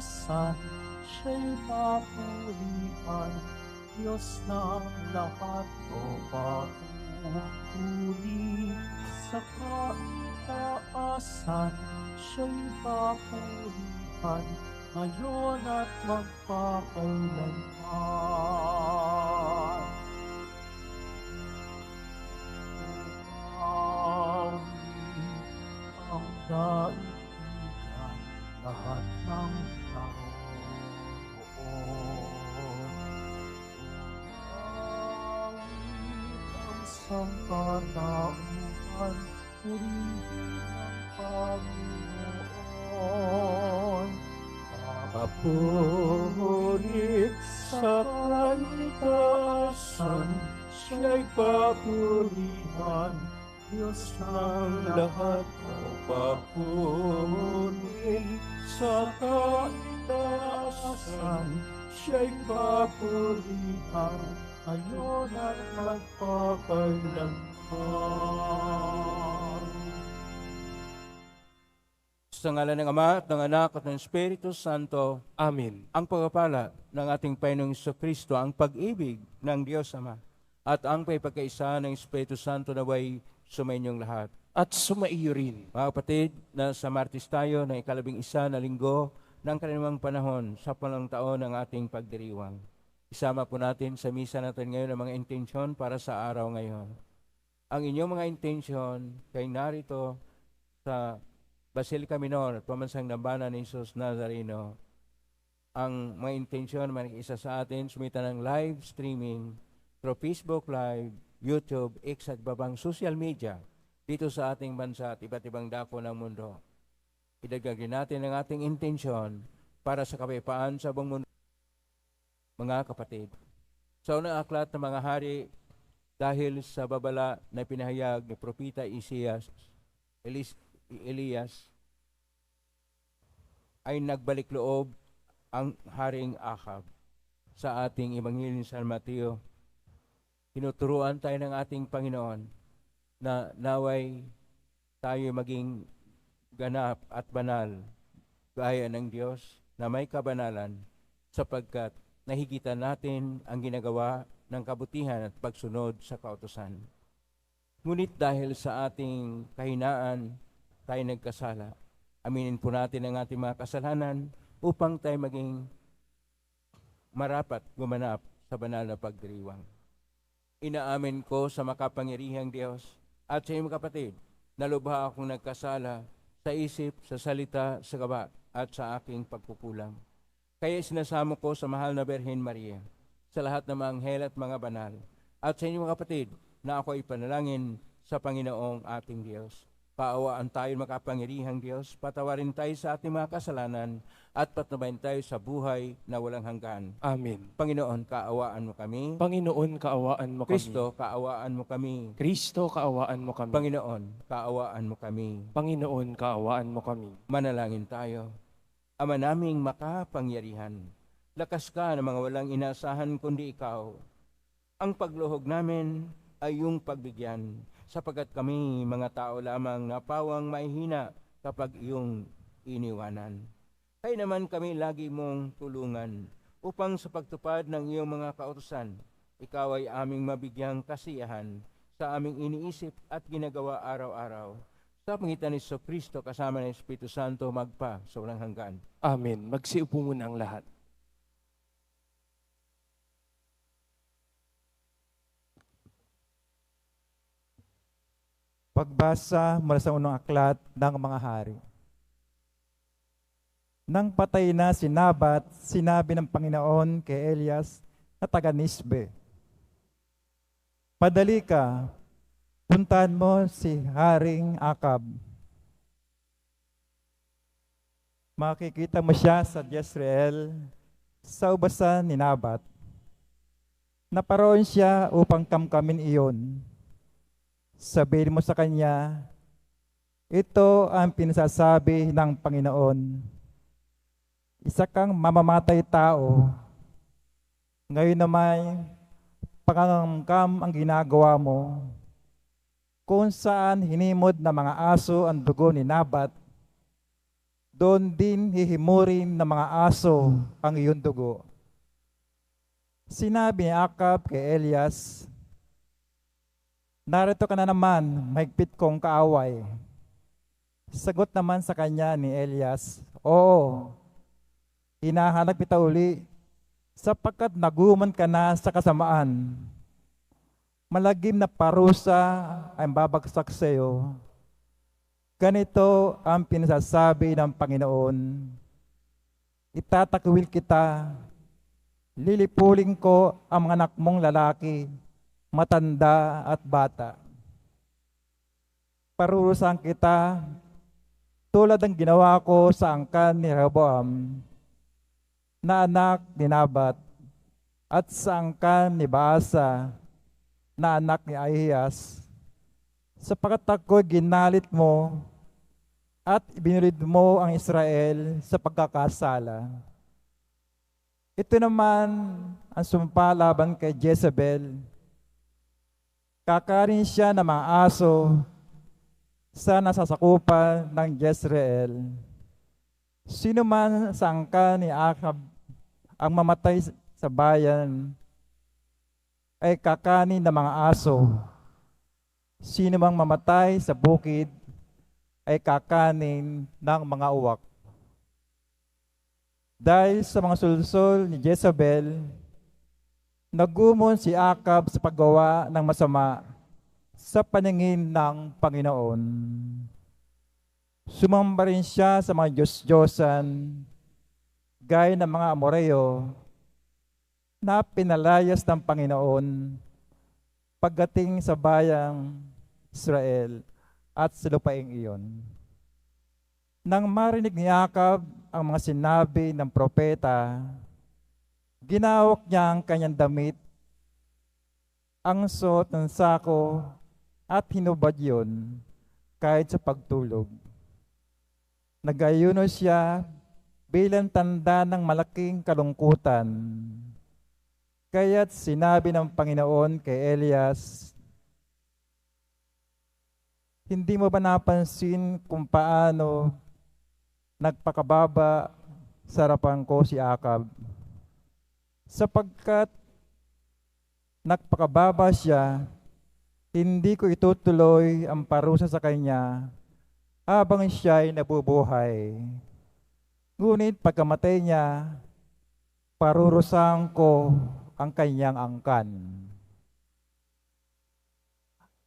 kataasan, siya'y papurihan, Diyos ng lahat o papuri. Sa kataasan, siya'y papurihan, ngayon at magpakailanman. Ang daigdigan, lahat ng naroon. Ang sangkatauhan, purihin ang Panginoon. Papurit sa kalikasan, siya'y papurihan, Diyos ng lahat o papuri. Sa kaitaasan, siya'y papurihan, ngayon at magpakailanman. Sa ngalan ng Ama at ng Anak at ng Espiritu Santo, Amen. ang pagpapala ng ating Panginoong Jesucristo, ang pag-ibig ng Diyos Ama, at ang pagkakaisa ng Espiritu Santo naway sumainyong lahat. At sumaiyo rin. Mga kapatid, nasa Martes tayo ng 11 na linggo ng kalimang panahon sa pulang taon ng ating pagdiriwang. Isama po natin sa misa natin ngayon ang mga intensyon para sa araw ngayon. Ang inyong mga intensyon kay narito sa Basilica Minor at Pamansang Dambana ni Jesus Nazareno. Ang mga intensyon man isa sa atin, sumita ng live streaming through Facebook Live, YouTube, X at babang social media dito sa ating bansa at iba't ibang dako ng mundo. Idagagin natin ang ating intensyon para sa kapayapaan sa buong mundo. Mga kapatid, sa unang aklat ng mga hari, dahil sa babala na pinahayag ni Propeta Elias, ay nagbalik loob ang Haring Ahab. Sa ating Ebanghelyo ni San Mateo, tinuturuan tayo ng ating Panginoon na naway tayo maging ganap at banal gaya ng Diyos na may kabanalan, sapagkat nahigitan natin ang ginagawa ng kabutihan at pagsunod sa kautusan. Ngunit dahil sa ating kahinaan, tayo nagkasala. Aminin po natin ang ating mga kasalanan upang tayo maging marapat gumanap sa banal na pagdiriwang. Inaamin ko sa makapangyarihang Diyos at sa iyong kapatid na lubha akong nagkasala sa isip, sa salita, sa gawa at sa aking pagkukulang. Kaya sinasamo ko sa mahal na Birhen Maria, sa lahat ng mga anghel at mga banal, at sa inyong kapatid na ako ay panalangin sa Panginoong ating Diyos. Kaawaan tayo makapangyarihang Diyos, patawarin tayo sa ating mga kasalanan, at patnubayan tayo sa buhay na walang hanggan. Amen. Panginoon, kaawaan mo kami. Panginoon, kaawaan mo kami. Kristo, kaawaan mo kami. Kristo, kaawaan mo kami. Panginoon, kaawaan mo kami. Panginoon, kaawaan mo kami. Manalangin tayo. Ama naming makapangyarihan, lakas ka ng mga walang inaasahan kundi ikaw. Ang pagluhog namin ay iyong pagbigyan, sapagkat kami mga tao lamang na pawang mahihina kapag iyong iniwanan. Kaya naman kami lagi mong tulungan upang sa pagtupad ng iyong mga kautusan, ikaw ay aming mabigyang kasiyahan sa aming iniisip at ginagawa araw-araw. Sa pangitan ni Jesucristo kasama ng Espiritu Santo magpa sa walang hanggan. Amen. Magsiupo muna ang lahat. Pagbasa mula sa unang aklat ng mga hari. Nang patay na si Nabat, sinabi ng Panginoon kay Elias na taga Nisbe, "Padali ka, puntahan mo si Haring Akab. Makikita mo siya sa Jezreel, sa ubasan ni Nabat. Naparoon siya upang kamkamin iyon. Sabihin mo sa kanya, ito ang pinasasabi ng Panginoon. Isa kang mamamatay tao. Ngayon naman, pangangkam ang ginagawa mo, kung saan hinimod na mga aso ang dugo ni Nabat. doon din hihimurin ng mga aso ang iyong dugo. Sinabi ni Akab kay Elias, narito ka na naman, mahigpit kong kaaway. Sagot naman sa kanya ni Elias, oo, hinahanap kita uli, sapagkat naguman ka na sa kasamaan. Malagim na parusa ang babagsak sa iyo. Ganito ang pinasasabi ng Panginoon, itatakwil kita, lilipulin ko ang mga anak mong lalaki, matanda at bata. Parurusahan kita tulad ng ginawa ko sa angkan ni Rehoboam, na anak ni Nabat, at sa angkan ni Baasa, na anak ni Ahiyas, sapagkat ako'y ginalit mo at ibinulid mo ang Israel sa pagkakasala. Ito naman ang sumpa laban kay Jezebel. Kakarin siya ng mga aso sa nasasakupan ng Jezreel. Sino man sa angkan ni Akab ang mamatay sa bayan ay kakanin ng mga aso. Sino mang mamatay sa bukid ay kakanin ng mga uwak. Dahil sa mga sulsol ni Jezebel, nagumon si Akab sa paggawa ng masama sa paningin ng Panginoon. Sumamba rin siya sa mga Diyos-Diyosan, gaya ng mga Amoreo, na pinalayas ng Panginoon pagdating sa bayang Israel at sa lupaing iyon. Nang marinig ni Akab ang mga sinabi ng propeta, ginawak niya ang kanyang damit, ang suot ng sako, at hinubad yun kahit sa pagtulog. Nag-ayuno siya bilang tanda ng malaking kalungkutan. Kaya't sinabi ng Panginoon kay Elias, hindi mo ba napansin kung paano nagpakababa sa harapan ko si Akab? Sapagkat nagpakababa siya, hindi ko itutuloy ang parusa sa kanya habang siya'y nabubuhay. Ngunit pagkamatay niya, parurusahan ko ang kanyang angkan.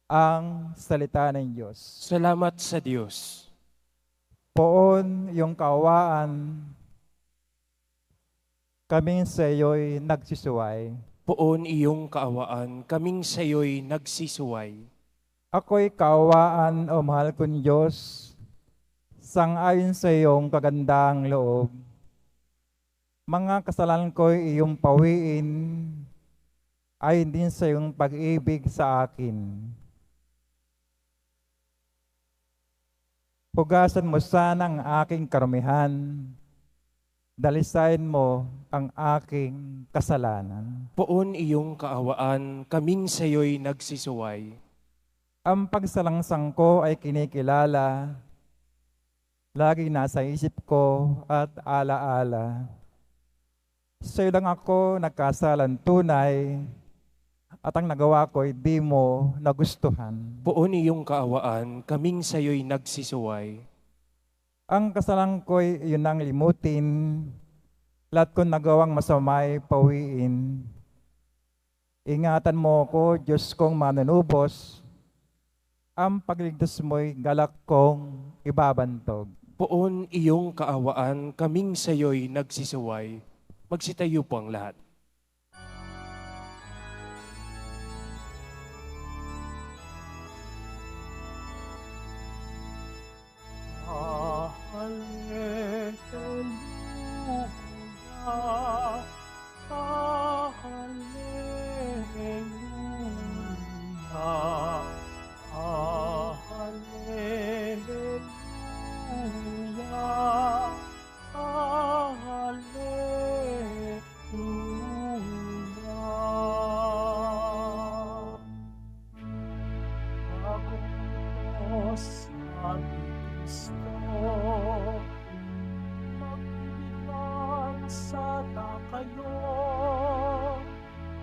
Ang salita ng Diyos. Salamat sa Diyos. Poon yung kaawaan, kaming sa iyo'y nagsisuway. Poon iyong kaawaan, kaming sa iyo'y nagsisuway. Ako'y kaawaan, o mahal kong Diyos, sang-ayon sa iyong kagandang loob. Mga kasalanan ko'y iyong pawiin, ayon din sa iyong pag-ibig sa akin. Hugasan mo sana ang aking karumihan, dalisain mo ang aking kasalanan. Poon iyong kaawaan, kaming sa iyo'y nagsisuway. Ang pagsalangsang ko ay kinikilala, lagi nasa isip ko at alaala. Sa'yo lang ako nagkasalan tunay, at ang nagawa ko'y di mo nagustuhan. Poon iyong kaawaan, kaming sa iyo'y nagsisuway. Ang kasalanan ko'y iyon ang limutin, lahat kong nagawang masamay pawiin. Ingatan mo ko, Diyos kong manunubos, ang pagligtas mo'y galak kong ibabantog. Poon iyong kaawaan, kaming sa iyo'y nagsisuway. Magsitayo po ang lahat. kayo,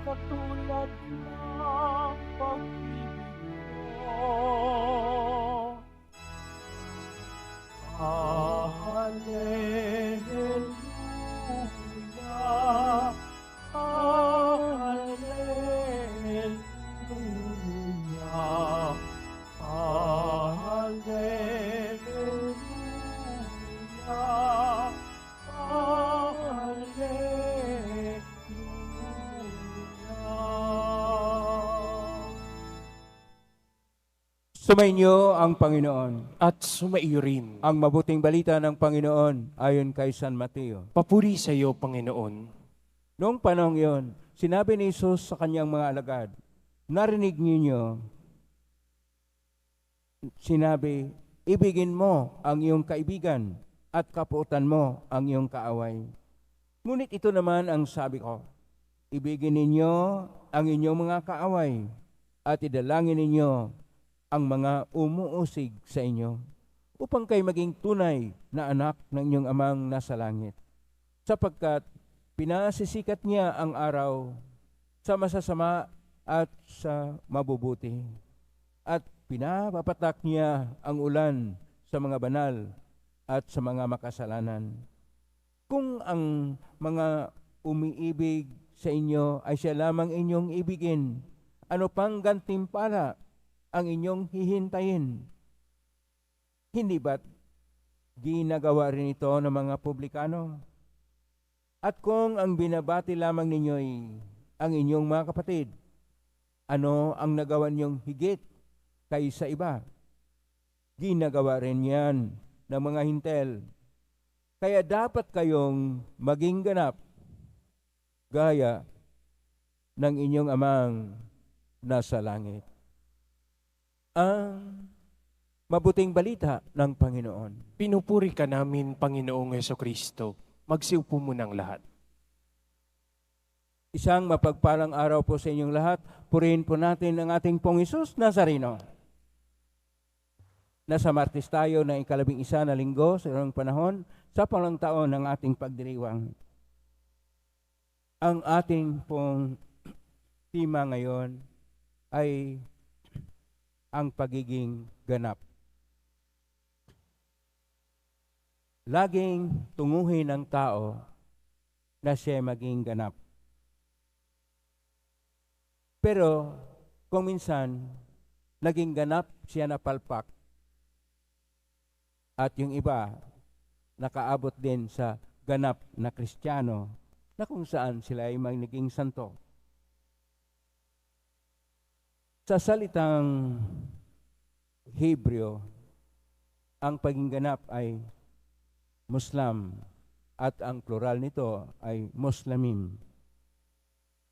katulad ng pag-ibig ko. Hallelujah, Hallelujah, Hallelujah, Hallelujah. Sumainyo ang Panginoon. At sumaiyo rin. Ang mabuting balita ng Panginoon ayon kay San Mateo. Papuri sa iyo, Panginoon. Noong panahong iyon, sinabi ni Jesus sa kanyang mga alagad, narinig ninyo, sinabi, ibigin mo ang iyong kaibigan at kapuutan mo ang iyong kaaway. Ngunit ito naman ang sabi ko, ibigin ninyo ang inyong mga kaaway at idalangin ninyo ang mga umuusig sa inyo upang kayo maging tunay na anak ng inyong amang nasa langit. Sapagkat pinasisikat niya ang araw sa masasama at sa mabubuti. At pinapapatak niya ang ulan sa mga banal at sa mga makasalanan. Kung ang mga umiibig sa inyo ay siya lamang inyong ibigin, ano pang gantimpala ang inyong hihintayin? Hindi ba't ginagawa rin ito ng mga publikano? At kung ang binabati lamang ninyo'y ang inyong mga kapatid, ano ang nagawa niyong higit kaysa iba? Ginagawa rin yan ng mga hintel. Kaya dapat kayong maging ganap gaya ng inyong amang nasa langit. Ang mabuting balita ng Panginoon. Pinupuri ka namin, Panginoong Hesukristo. Magsiupo mo ng lahat. Isang mapagpalang araw po sa inyong lahat. Purihin po natin ang ating Pong Hesus Nazareno. Nasa Martes tayo ng 11 na linggo sa ilang panahon sa palang taon ng ating pagdiriwang. Ang ating pong tema ngayon ay ang pagiging ganap. Laging tunguhin ng tao na siya maging ganap. Pero kung minsan naging ganap siya na palpak at yung iba nakaabot din sa ganap na Kristiyano na kung saan sila ay naging santo. Sa salitang Hebreo, ang pagiging ganap ay Muslim at ang plural nito ay Muslimim.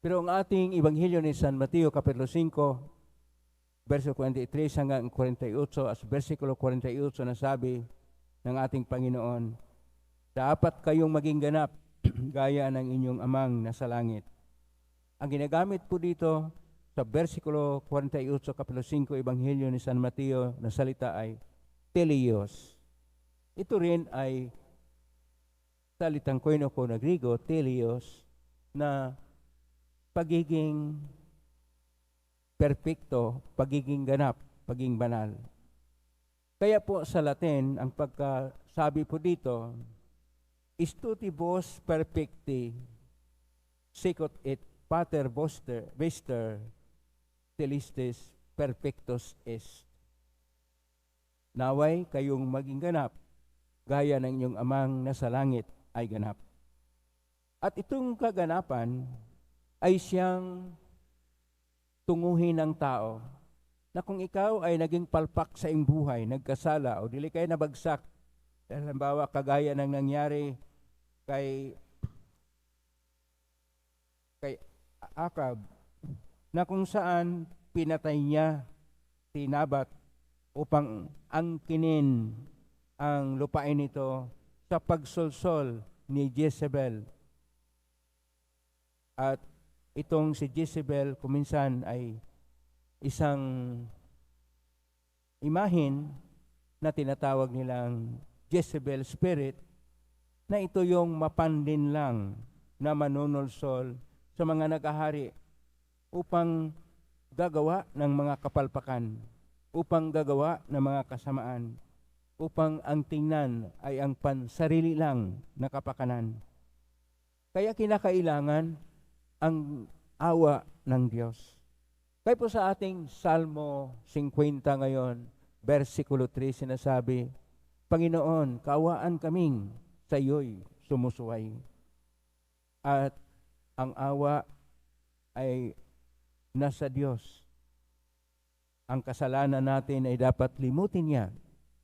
Pero ang ating Ebanghelyo ni San Mateo, Kapitulo 5, verso 43 hanggang 48, at versikulo 48 na sabi ng ating Panginoon, dapat kayong maging ganap gaya ng inyong amang nasa langit. Ang ginagamit po dito sa versikulo 48, Kapitulo 5, Ebanghelyo ni San Mateo na salita ay teleos. Ito rin ay salitang koinoko na Griego, teleos, na pagiging perpekto, pagiging ganap, pagiging banal. Kaya po sa Latin, ang pagkasabi po dito, istutibus perfecti, sicut et pater vester, telistes perfectos est. Naway kayong maging ganap, gaya ng inyong amang nasa langit ay ganap. At itong kaganapan ay siyang tunguhin ng tao na kung ikaw ay naging palpak sa iyong buhay, nagkasala o dili kayo nabagsak, halimbawa kagaya ng nangyari kay Akab, na kung saan pinatay niya si Nabat upang angkinin ang lupain nito sa pagsolsol ni Jezebel. At itong si Jezebel kuminsan ay isang imahin na tinatawag nilang Jezebel spirit, na ito yung mapandin lang na manunulsol sa mga nagahari upang gagawa ng mga kapalpakan, upang gagawa ng mga kasamaan, upang ang tingnan ay ang pansarili lang na kapakanan. Kaya kinakailangan ang awa ng Diyos. Kaya po sa ating Salmo 50 ngayon, versikulo 3, sinasabi, Panginoon, kaawaan kaming sa iyo'y sumusuway. At ang awa ay nasa Diyos. Ang kasalanan natin ay dapat limutin niya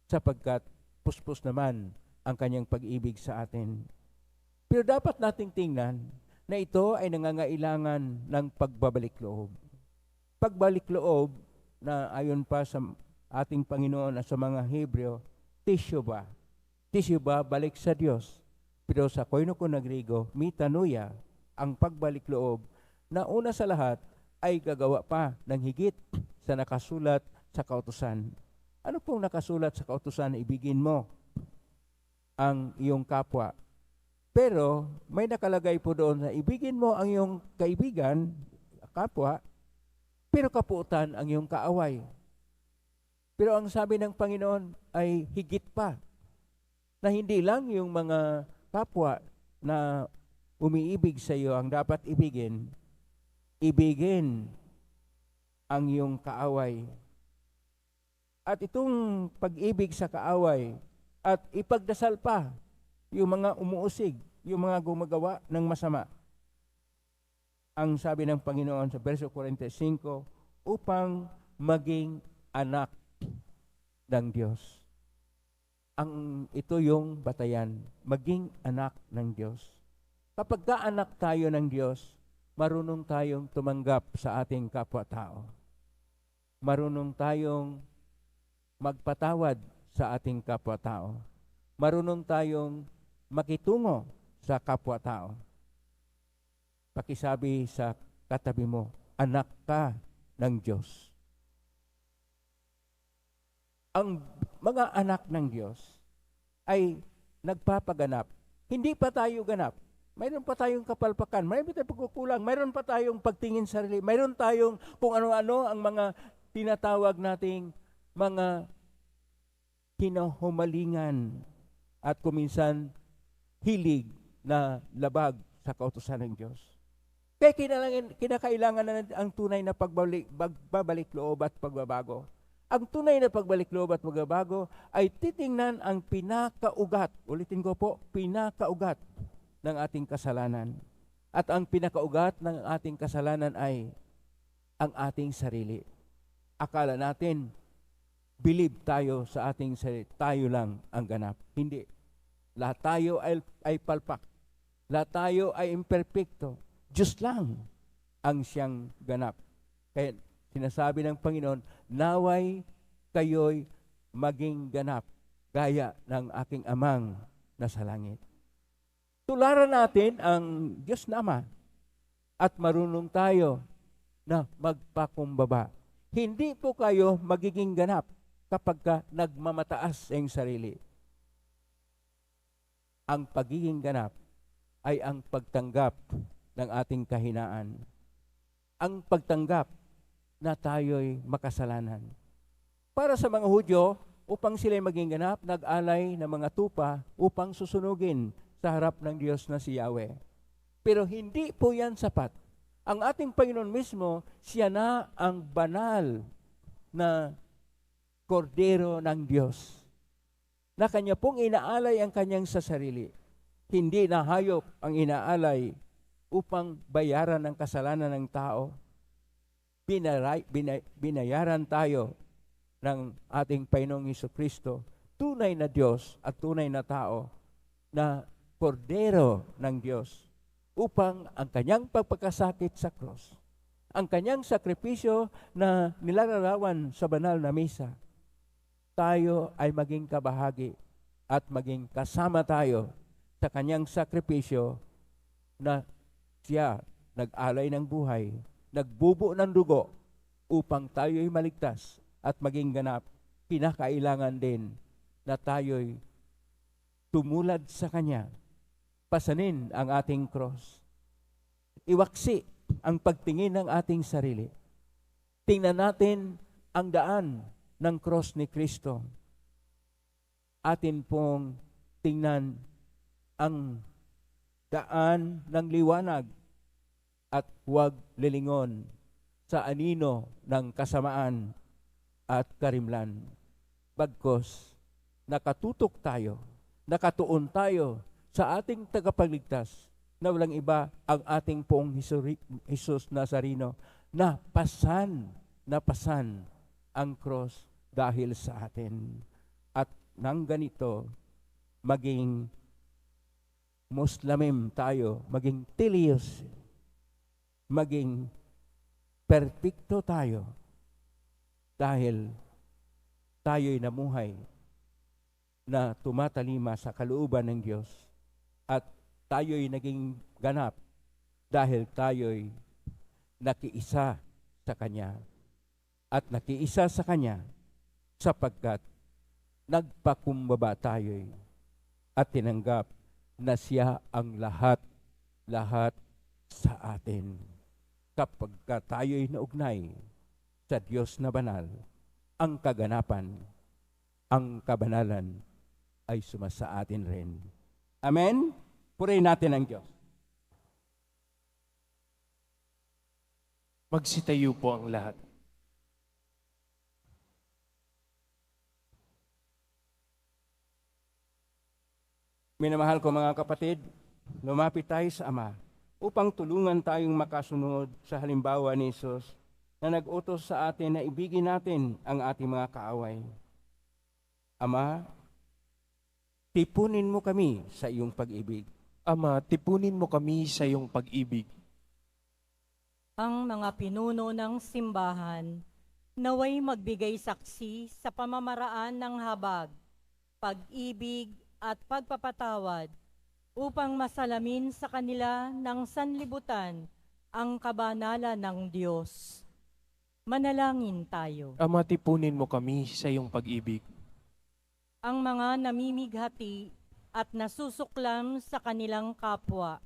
sapagkat puspos naman ang kanyang pag-ibig sa atin. Pero dapat nating tingnan na ito ay nangangailangan ng pagbabalik loob. Pagbalik loob na ayon pa sa ating Panginoon at sa mga Hebreo, teshuvah. Teshuvah, balik sa Diyos. Pero sa Koinokon na Griego, metanoia, ang pagbalik loob na una sa lahat ay gagawa pa ng higit sa nakasulat sa kautusan. Ano pong nakasulat sa kautusan? Ibigin mo ang iyong kapwa. Pero may nakalagay po doon na ibigin mo ang iyong kaibigan, kapwa, pero kapuutan ang iyong kaaway. Pero ang sabi ng Panginoon ay higit pa, na hindi lang yung mga kapwa na umiibig sa iyo ang dapat ibigin ang iyong kaaway. At itong pag-ibig sa kaaway at ipagdasal pa yung mga umuusig, yung mga gumagawa ng masama. Ang sabi ng Panginoon sa verso 45, upang maging anak ng Diyos. Ito yung batayan, maging anak ng Diyos. Kapag kaanak tayo ng Diyos, marunong tayong tumanggap sa ating kapwa-tao. Marunong tayong magpatawad sa ating kapwa-tao. Marunong tayong makitungo sa kapwa-tao. Pakisabi sa katabi mo, anak ka ng Diyos. Ang mga anak ng Diyos ay nagpapaganap. Hindi pa tayo ganap. Mayroon pa tayong kapalpakan, mayroon pa tayong pagkukulang, mayroon pa tayong pagtingin sa sarili, mayroon tayong kung ano-ano ang mga tinatawag nating mga kinahumalingan at kuminsan hilig na labag sa kautusan ng Diyos. Kaya kinakailangan na ang tunay na pagbabalik loob at pagbabago. Ang tunay na pagbalik loob at pagbabago ay titingnan ang pinakaugat. Ulitin ko po, pinakaugat ng ating kasalanan. At ang pinakaugat ng ating kasalanan ay ang ating sarili. Akala natin, believe tayo sa ating sarili. Tayo lang ang ganap. Hindi. Lahat tayo ay palpak. Lahat tayo ay imperfecto. Diyos lang ang siyang ganap. Kaya sinasabi ng Panginoon, naway kayo'y maging ganap gaya ng aking amang nasa langit. Tularan natin ang Diyos na Ama at marunong tayo na magpakumbaba. Hindi po kayo magiging ganap kapag ka nagmamataas ang sarili. Ang pagiging ganap ay ang pagtanggap ng ating kahinaan. Ang pagtanggap na tayo'y makasalanan. Para sa mga Hudyo, upang sila'y maging ganap, nag-alay ng mga tupa upang susunugin sa harap ng Diyos na si Yahweh. Pero hindi po yan sapat. Ang ating Panginoon mismo, siya na ang banal na kordero ng Diyos, na kanya pong inaalay ang kanyang sa sarili. Hindi na hayop ang inaalay upang bayaran ang kasalanan ng tao. Binayaran tayo ng ating Panginoong Hesukristo, tunay na Diyos at tunay na tao, na kordero ng Diyos, upang ang kanyang pagpagkasakit sa cross, ang kanyang sakripisyo na nilalarawan sa banal na misa, tayo ay maging kabahagi at maging kasama tayo sa kanyang sakripisyo na siya nag-alay ng buhay, nagbubo ng dugo upang tayo'y maligtas at maging ganap. Kinakailangan din na tayo'y tumulad sa Kanya, pasanin ang ating cross iwaksi ang pagtingin ng ating sarili. Tingnan natin ang daan ng cross ni Kristo. Atin pong tingnan ang daan ng liwanag at huwag lilingon sa anino ng kasamaan at karimlan. Bagkos, nakatutok tayo, nakatuon tayo sa ating tagapagligtas na walang iba ang ating poong Jesus Nazareno na pasan ang cross dahil sa atin. At nang ganito, maging Muslimim tayo, maging tilios, maging perpekto tayo dahil tayo'y namuhay na tumatalima sa kalooban ng Diyos at tayo'y naging ganap dahil tayo'y nakiisa sa Kanya at nakiisa sa Kanya sapagkat nagpakumbaba tayo'y at tinanggap na siya ang lahat sa atin. Kapag tayo'y naugnay sa Diyos na banal, ang kaganapan, ang kabanalan ay sumasa atin rin. Amen? Purihin natin ang Diyos. Magsitayo po ang lahat. Minamahal ko mga kapatid, lumapit tayo sa Ama upang tulungan tayong makasunod sa halimbawa ni Jesus na nag-utos sa atin na ibigin natin ang ating mga kaaway. Ama, tipunin mo kami sa iyong pag-ibig. Ama, tipunin mo kami sa iyong pag-ibig. Ang mga pinuno ng simbahan naway magbigay saksi sa pamamaraan ng habag, pag-ibig at pagpapatawad upang masalamin sa kanila ng sanlibutan ang kabanalan ng Diyos. Manalangin tayo. Ama, tipunin mo kami sa iyong pag-ibig. Ang mga namimighati at nasusuklam sa kanilang kapwa,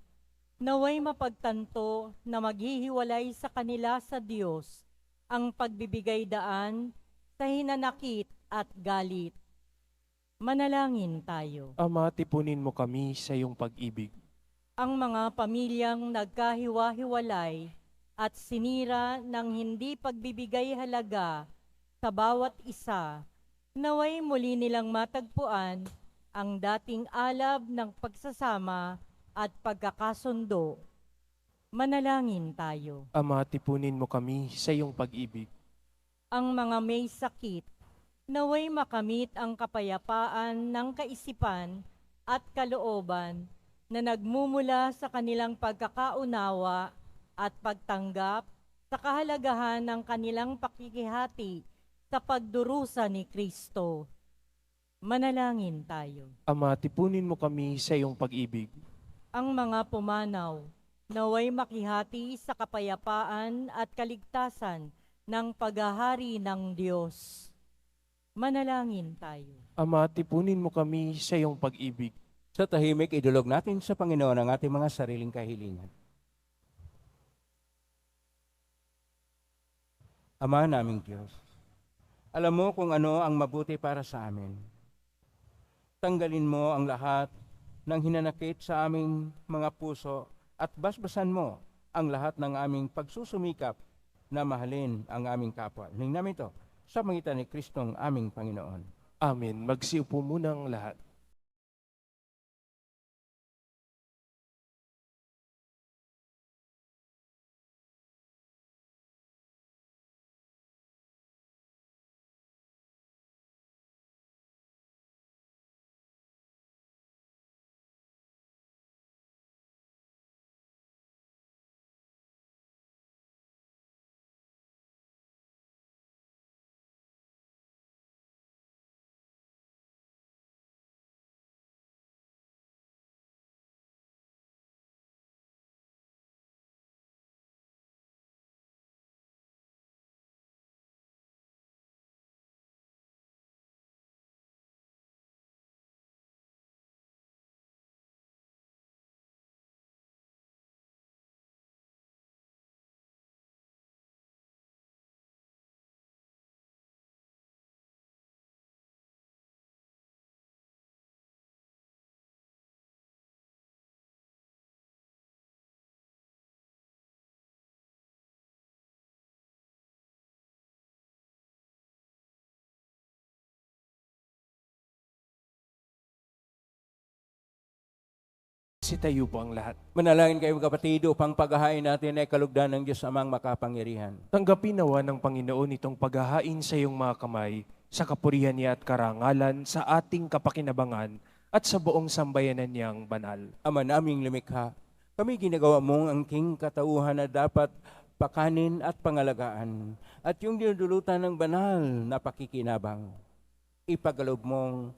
naway mapagtanto na maghihiwalay sa kanila sa Diyos ang pagbibigay daan sa hinanakit at galit. Manalangin tayo. Ama, tipunin mo kami sa iyong pag-ibig. Ang mga pamilyang nagkahiwa-hiwalay at sinira ng hindi pagbibigay halaga sa bawat isa, naway muli nilang matagpuan ang dating alab ng pagsasama at pagkakasundo. Manalangin tayo. Ama, tipunin mo kami sa iyong pag-ibig. Ang mga may sakit, naway makamit ang kapayapaan ng kaisipan at kalooban na nagmumula sa kanilang pagkakaunawa at pagtanggap sa kahalagahan ng kanilang pakikihati sa pagdurusa ni Kristo. Manalangin tayo. Ama, tipunin mo kami sa iyong pag-ibig. Ang mga pumanaw, naway makihati sa kapayapaan at kaligtasan ng paghahari ng Diyos. Manalangin tayo. Ama, tipunin mo kami sa iyong pag-ibig. Sa tahimik, idulog natin sa Panginoon ang ating mga sariling kahilingan. Ama naming Diyos, alam mo kung ano ang mabuti para sa amin. Tanggalin mo ang lahat ng hinanakit sa aming mga puso at basbasan mo ang lahat ng aming pagsusumikap na mahalin ang aming kapwa. Hiling namin ito sa pangitan ni Kristong aming Panginoon. Amen. Magsiupo muna ang lahat. Magsitayo po ang lahat. Manalangin kayo kapatid upang paghahain natin ay kalugdan ng Diyos Amang makapangyarihan. Tanggapin nawa ng Panginoon itong paghahain sa iyong mga kamay, sa kapurihan niya at karangalan, sa ating kapakinabangan, at sa buong sambayanan niyang banal. Ama naming lumikha, kami ginagawa mong angking katauhan na dapat pakanin at pangalagaan, at yung dinudulutan ng banal na pakikinabang. Ipagalob mong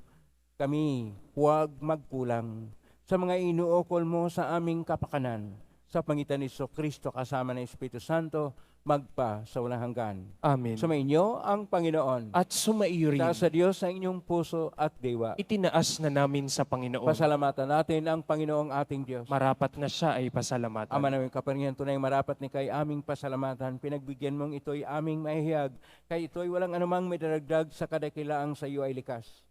kami huwag magkulang sa mga inuukol mo sa aming kapakanan, sa pangitan ni Kristo kasama ng Espiritu Santo, magpa sa walang hanggan. Amen. Sumainyo ang Panginoon. At sumaiyo rin, Sa Diyos sa inyong puso at diwa. itinaas na namin sa Panginoon. Pasalamatan natin ang Panginoong ating Diyos. Marapat na siya ay pasalamatan. Ama namin kaparingan, tunay marapat ni kay aming pasalamatan. Pinagbigyan mong ito'y aming mahihiyag. Kay ito'y walang anumang may daragdag sa kadakilaang sa iyo ay likas.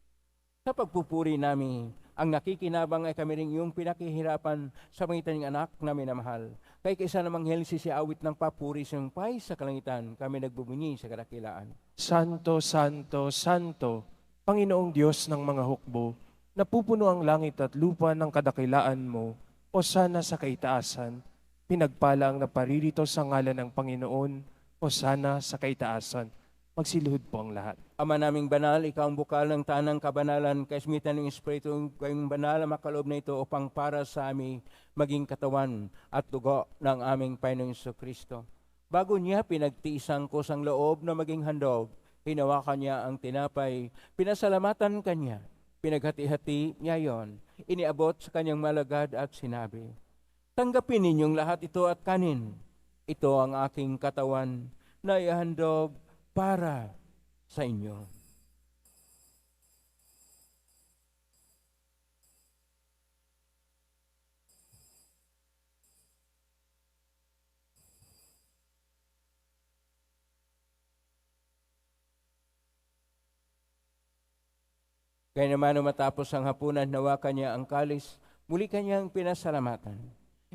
Sa pagpupuri namin, ang nakikinabang ay kami rin yung pinakihirapan sa pangitan ng anak na minamahal. Kay kaysa namang helsi si awit ng papuri sa pay sa kalangitan, kami nagbubunyi sa kadakilaan. Santo, Santo, Santo, Panginoong Diyos ng mga hukbo, napupuno ang langit at lupa ng kadakilaan mo, o sana sa kaitaasan, pinagpala ang naparirito sa ngalan ng Panginoon, o sana sa kaitaasan. Magsiluhod po ang lahat. Ama naming banal, ikaw ang bukal ng tanang kabanalan, kaismitan ng Espiritu, kayong banal na makalob na ito upang para sa aming maging katawan at dugo ng aming Panginoong Kristo. Bago niya pinagtiisang ko sang loob na maging handog, hinawakan niya ang tinapay, pinasalamatan kanya, pinaghati-hati niya yon, iniabot sa kanyang malagad at sinabi, tanggapin ninyong lahat ito at kanin. Ito ang aking katawan na ihandog para sa inyo. Kaya naman matapos ang hapunan, nawakan niya ang kalis, muli kanyang pinasalamatan.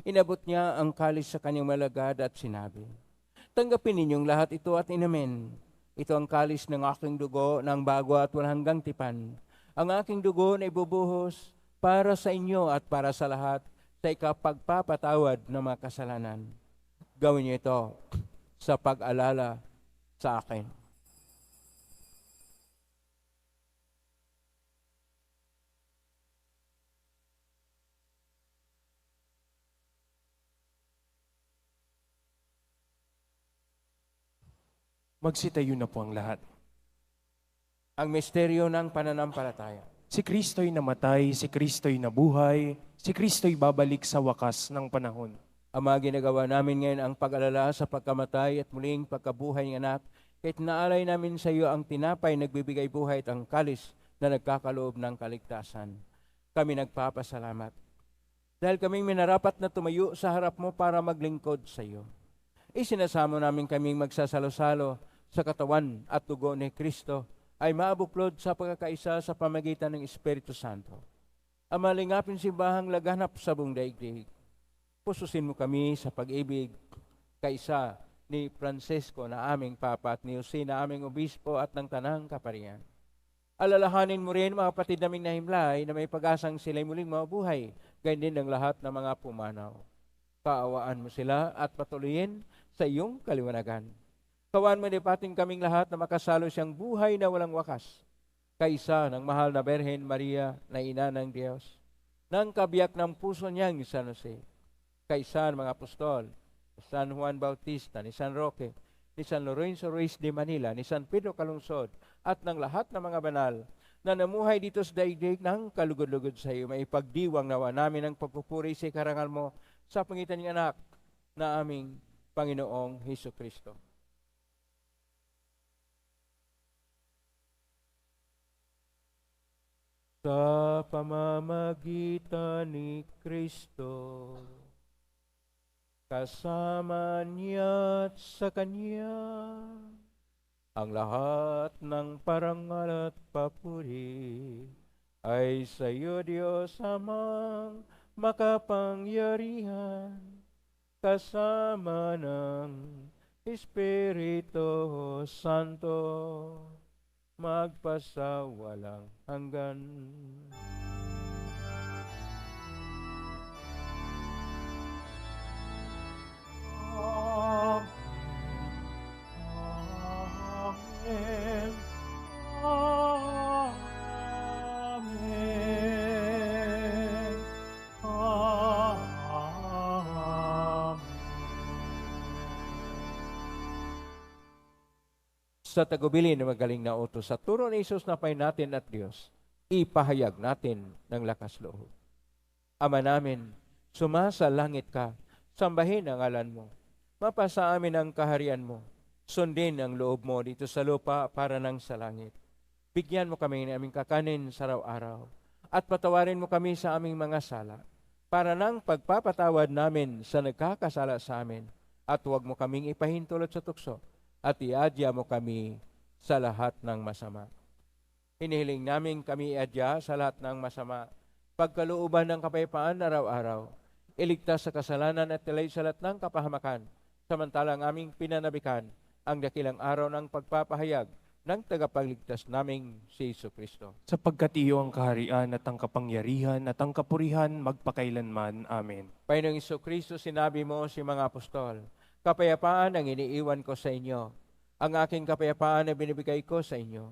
Inabot niya ang kalis sa kanyang malagad at sinabi, tanggapin ninyong lahat ito at inamin. Ito ang kalis ng aking dugo ng bago at walang hanggang tipan. Ang aking dugo na ibubuhos para sa inyo at para sa lahat sa ikapagpapatawad ng mga kasalanan. Gawin niyo ito sa pag-alala sa akin. Magsitayo na po ang lahat. Ang misteryo ng pananampalataya. Si Kristo'y namatay, si Kristo'y nabuhay, si Kristo'y babalik sa wakas ng panahon. Ama, ginagawa namin ngayon ang pag-alala sa pagkamatay at muling pagkabuhay ng anak, kahit naalay namin sa iyo ang tinapay nagbibigay buhay at ang kalis na nagkakaloob ng kaligtasan. Kami nagpapasalamat. Dahil kaming minarapat na tumayo sa harap mo para maglingkod sa iyo. Isinasamo namin kaming magsasalo-salo sa katawan at dugo ni Kristo ay maabuklod sa pagkakaisa sa pamagitan ng Espiritu Santo. Ang malingapin simbahang laganap sa buong daigdig. Pususin mo kami sa pag-ibig kaisa ni Francisco na aming Papa at ni Jose na aming Obispo at ng Tanang Kaparian. Alalahanin mo rin mga kapatid naming nahimlay na may pag-asang sila'y muling mabuhay, gayon din ang lahat ng mga pumanaw. Kaawaan mo sila at patuloyin sa iyong kaliwanagan. Kawan mo pating kaming lahat na makasalo siyang buhay na walang wakas, kaisa ng mahal na Berhen Maria na ina ng Diyos, ng kabiyak ng puso niyang San Jose, kaisa ng mga apostol, ni San Juan Bautista, ni San Roque, ni San Lorenzo Ruiz de Manila, ni San Pedro Calungsod, at ng lahat ng mga banal na namuhay dito sa daigdig ng kalugod-lugod sa iyo. May pagdiwang nawa namin ang pagpupuri sa karangal mo sa pangitan ng anak na aming Panginoong Hesus Kristo. Sa pamamagitan ni Kristo, kasama niya at sa Kanya, ang lahat ng parangal at papuri ay sa iyo, Diyos Amang makapangyarihan, kasama ng Espiritu Santo, magpasawalang hanggan. sa tagubili ng magaling na utos. Sa turo ni Jesus na pay natin at Diyos, ipahayag natin ng lakas loob. Ama namin, sumasa langit ka, sambahin ang ngalan mo. Mapasa amin ang kaharian mo. Sundin ang loob mo dito sa lupa para nang sa langit. Bigyan mo kami ng aming kakanin sa araw-araw. At patawarin mo kami sa aming mga sala, para nang pagpapatawad namin sa nagkakasala sa amin. At huwag mo kaming ipahintulot sa tukso, at iadya mo kami sa lahat ng masama. Hinihiling namin kami iadya sa lahat ng masama, pagkalooban ng kapayapaan araw-araw, iligtas sa kasalanan at ilay sa lahat ng kapahamakan, samantalang aming pinanabikan ang dakilang araw ng pagpapahayag ng tagapagligtas naming si Jesucristo. Sapagkat iyo ang kaharian at ang kapangyarihan at ang kapurihan magpakailanman. Amen. Panginoong Jesucristo, sinabi mo si mga apostol, kapayapaan ang iniiwan ko sa inyo. Ang aking kapayapaan na binibigay ko sa inyo.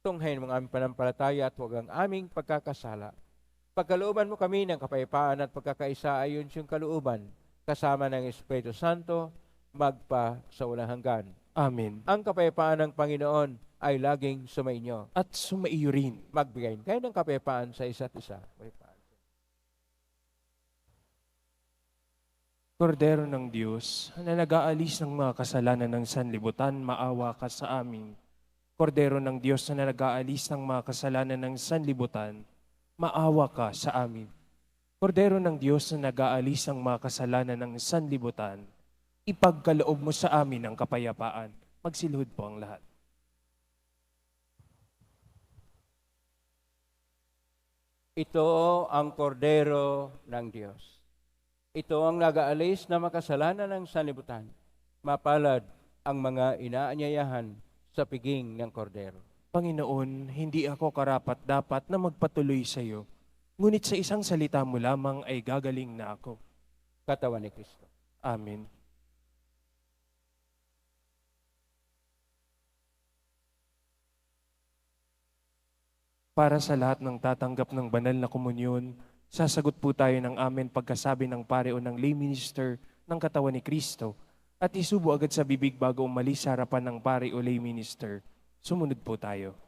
Tunghayin mo ang aming panampalataya at huwag ang aming pagkakasala. Pagkalooban mo kami ng kapayapaan at pagkakaisa ayon siyang kalooban, kasama ng Espiritu Santo, magpa sa walang hanggan. Amen. Ang kapayapaan ng Panginoon ay laging sumainyo. At sumaiyo rin. Magbigay kayo ng kapayapaan sa isa't isa. Kordero ng Diyos, na nag-aalis ng mga kasalanan ng sanlibutan, maawa ka sa amin. Kordero ng Diyos na nag-aalis ng mga kasalanan ng sanlibutan, maawa ka sa amin. Kordero ng Diyos na nag-aalis ng mga kasalanan ng sanlibutan, ipagkaloob mo sa amin ang kapayapaan. Magsilhod po ang lahat. Ito ang kordero ng Diyos. Ito ang nag-aalis na makasalanan ng sanlibutan. Mapalad ang mga inaanyayahan sa piging ng kordero. Panginoon, hindi ako karapat-dapat na magpatuloy sa iyo. Ngunit sa isang salita mo lamang ay gagaling na ako. Katawan ni Kristo. Amen. Para sa lahat ng tatanggap ng banal na komunyon, sasagot po tayo ng amen pagkasabi ng pare o ng lay minister ng katawan ni Kristo at isubo agad sa bibig bago umalis sa harapan ng pare o lay minister. Sumunod po tayo.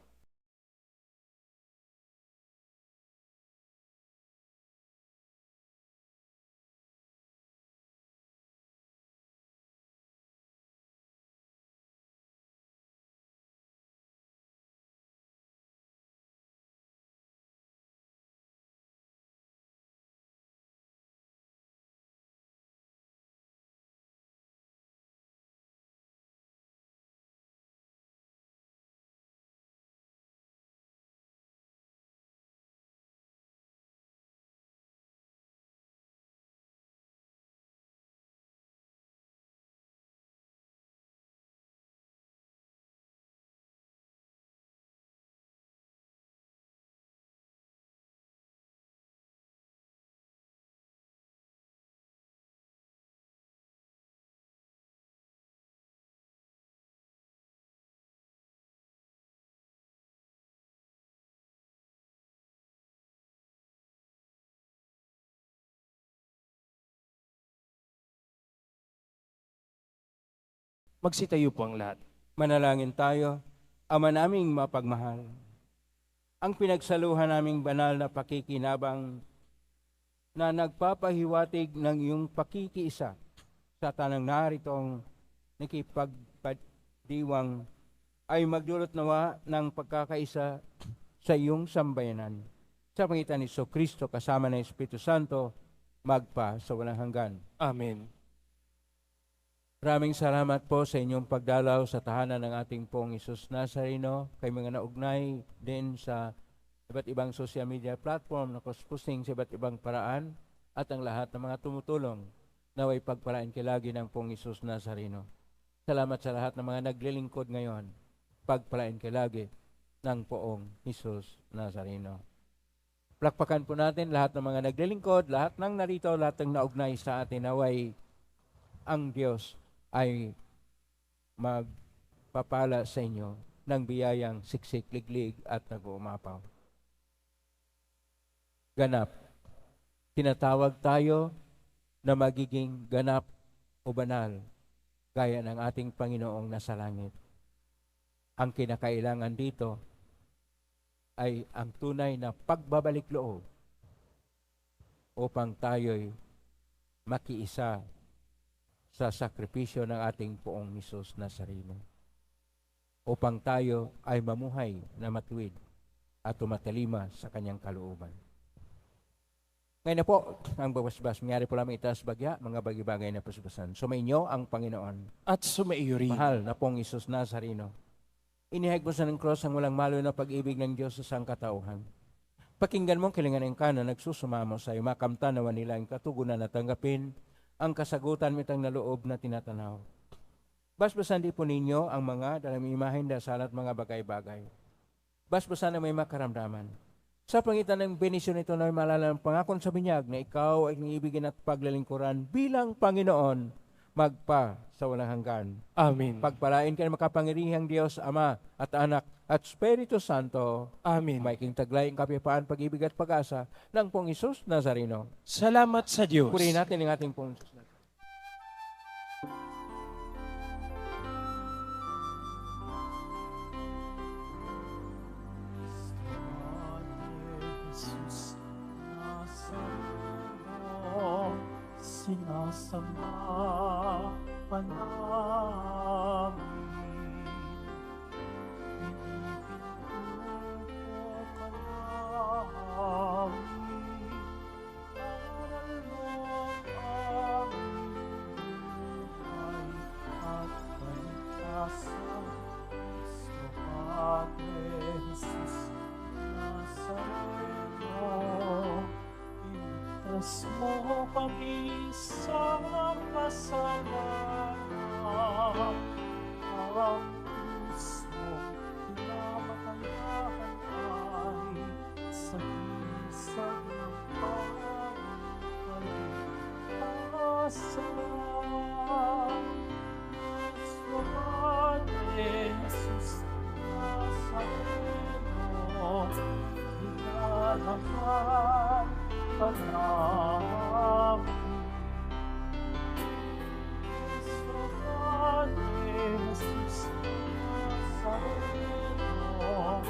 Magsitayo po ang lahat. Manalangin tayo. Ama naming mapagmahal, ang pinagsaluhan naming banal na pakikinabang na nagpapahiwatig ng iyong pakikiisa sa tanang naritong nakipagdiwang ay magdulot nawa ng pagkakaisa sa iyong sambayanan. Sa pangitan ni Jesucristo kasama ng Espiritu Santo, magpa sa walang hanggan. Amen. Maraming salamat po sa inyong pagdalaw sa tahanan ng ating pong Jesus Nazareno, kay mga naugnay din sa iba't ibang social media platform na cross-posting sa iba't ibang paraan at ang lahat ng mga tumutulong naway pagpalain kilagi ng pong Jesus Nazareno. Salamat sa lahat ng mga naglilingkod ngayon, pagpalain kilagi ng poong Jesus Nazareno. Plakpakan po natin lahat ng mga naglilingkod, lahat ng narito, lahat ng naugnay sa atin naway ang Diyos ay magpapala sa inyo ng biyayang siksik, liglig at nag-uumapaw. Ganap. Tinatawag tayo na magiging ganap o banal gaya ng ating Panginoong nasa langit. Ang kinakailangan dito ay ang tunay na pagbabalik loob upang tayo'y makiisa sa sakripisyo ng ating Poong Hesus Nazareno. Upang tayo ay mamuhay na matuwid at tumatalima sa kanyang kalooban. Ngayon na po, ang babasbas, mayari po lamang itaas bagya, mga bagay-bagay na pasbasan. Sumainyo ang Panginoon. At sumaiyo rin. Mahal na Poong Hesus Nazareno, inihag mo sa ng cross ang walang malo na pag-ibig ng Diyos sa sangkatauhan. Pakinggan mong kilinganin ka na nagsusumamo sa iyo, makamtanawan nila ang katugunan na tanggapin ang kasagutan mitang na loob na tinatanaw. Basbasan di po ninyo ang mga dalang imahin, dasal at mga bagay-bagay. Basbasan na may makaramdaman. Sa pangitan ng benisyon ito na malala ng pangakon sa binyag na ikaw ay ibigin at paglalingkuran bilang Panginoon magpa sa walang hanggan. Amen. Pagpalain ka ng makapangyarihang Diyos, Ama at Anak at Espiritu Santo. Amen. Maiking taglay ang kapayapaan, pag-ibig at pag-asa ng Poong Hesus Nazareno. Salamat sa Diyos. Purihin natin ang ating Poong Hesus Nazareno. Jesus Nazareno, sinasamba pa namin. Pinipinto ka namin, aral mo ang buhay at kaligtasan. Kristo Padre Jesus Nazareno, iligtas mo kami sa kasalanan. Ang puso pinamatayahan ay sa isang ng pagkaligtasan. Kristo Padre Jesus Nazareno, hinalahan ka namin. Kristo Padre Jesus Nazareno,